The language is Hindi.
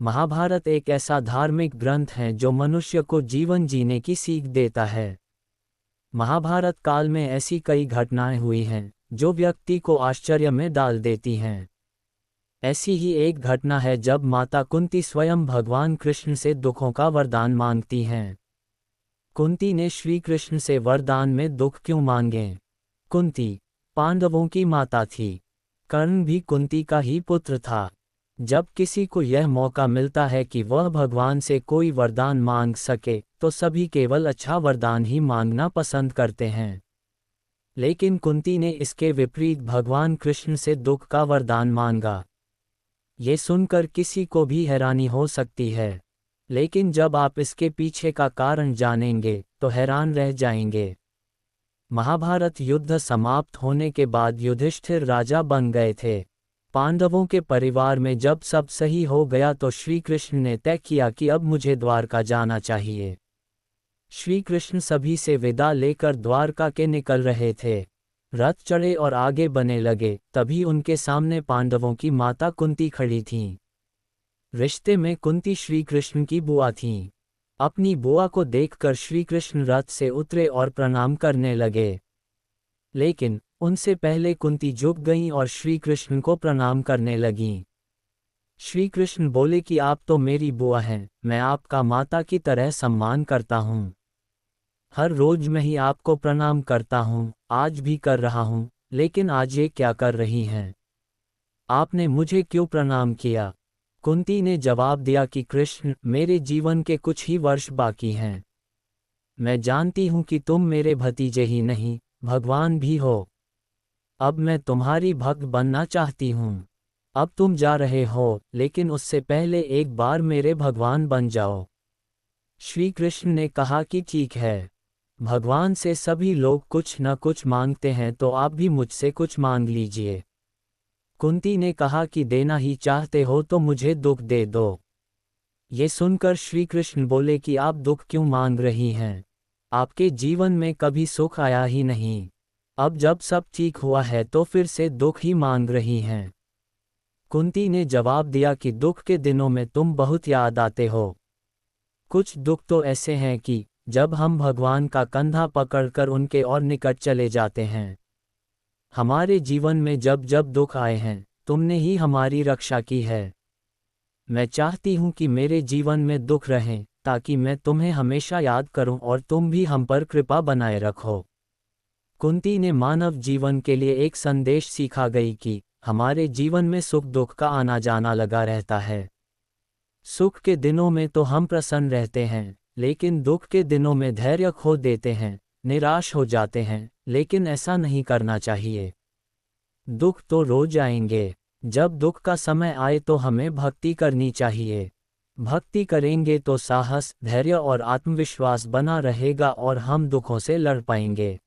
महाभारत एक ऐसा धार्मिक ग्रंथ है जो मनुष्य को जीवन जीने की सीख देता है। महाभारत काल में ऐसी कई घटनाएं हुई हैं जो व्यक्ति को आश्चर्य में डाल देती हैं। ऐसी ही एक घटना है जब माता कुंती स्वयं भगवान कृष्ण से दुखों का वरदान मांगती हैं। कुंती ने श्री कृष्ण से वरदान में दुख क्यों मांगे? कुंती पांडवों की माता थी। कर्ण भी कुंती का ही पुत्र था। जब किसी को यह मौका मिलता है कि वह भगवान से कोई वरदान मांग सके तो सभी केवल अच्छा वरदान ही मांगना पसंद करते हैं। लेकिन कुंती ने इसके विपरीत भगवान कृष्ण से दुख का वरदान मांगा। ये सुनकर किसी को भी हैरानी हो सकती है, लेकिन जब आप इसके पीछे का कारण जानेंगे तो हैरान रह जाएंगे। महाभारत युद्ध समाप्त होने के बाद युधिष्ठिर राजा बन गए थे। पांडवों के परिवार में जब सब सही हो गया तो श्री कृष्ण ने तय किया कि अब मुझे द्वारका जाना चाहिए। श्री कृष्ण सभी से विदा लेकर द्वारका के निकल रहे थे। रथ चढ़े और आगे बने लगे, तभी उनके सामने पांडवों की माता कुंती खड़ी थीं। रिश्ते में कुंती श्री कृष्ण की बुआ थीं। अपनी बुआ को देखकर श्री कृष्ण रथ से उतरे और प्रणाम करने लगे, लेकिन उनसे पहले कुंती झुक गईं और श्री कृष्ण को प्रणाम करने लगीं। श्री कृष्ण बोले कि आप तो मेरी बुआ हैं, मैं आपका माता की तरह सम्मान करता हूँ। हर रोज मैं ही आपको प्रणाम करता हूँ, आज भी कर रहा हूँ, लेकिन आज ये क्या कर रही हैं? आपने मुझे क्यों प्रणाम किया? कुंती ने जवाब दिया कि कृष्ण, मेरे जीवन के कुछ ही वर्ष बाकी हैं। मैं जानती हूँ कि तुम मेरे भतीजे ही नहीं, भगवान भी हो। अब मैं तुम्हारी भक्त बनना चाहती हूँ। अब तुम जा रहे हो, लेकिन उससे पहले एक बार मेरे भगवान बन जाओ। श्री कृष्ण ने कहा कि ठीक है। भगवान से सभी लोग कुछ न कुछ मांगते हैं, तो आप भी मुझसे कुछ मांग लीजिए। कुंती ने कहा कि देना ही चाहते हो तो मुझे दुख दे दो। ये सुनकर श्री कृष्ण बोले कि आप दुख क्यों मांग रही हैं? आपके जीवन में कभी सुख आया ही नहीं। अब जब सब ठीक हुआ है तो फिर से दुख ही मांग रही हैं। कुंती ने जवाब दिया कि दुख के दिनों में तुम बहुत याद आते हो। कुछ दुख तो ऐसे हैं कि जब हम भगवान का कंधा पकड़कर उनके और निकट चले जाते हैं। हमारे जीवन में जब जब दुख आए हैं, तुमने ही हमारी रक्षा की है। मैं चाहती हूँ कि मेरे जीवन में दुख रहें, ताकि मैं तुम्हें हमेशा याद करूं और तुम भी हम पर कृपा बनाए रखो। कुंती ने मानव जीवन के लिए एक संदेश सीखा गई कि हमारे जीवन में सुख दुख का आना जाना लगा रहता है। सुख के दिनों में तो हम प्रसन्न रहते हैं, लेकिन दुख के दिनों में धैर्य खो देते हैं, निराश हो जाते हैं, लेकिन ऐसा नहीं करना चाहिए। दुख तो रोज आएंगे। जब दुख का समय आए तो हमें भक्ति करनी चाहिए। भक्ति करेंगे तो साहस, धैर्य और आत्मविश्वास बना रहेगा और हम दुखों से लड़ पाएंगे।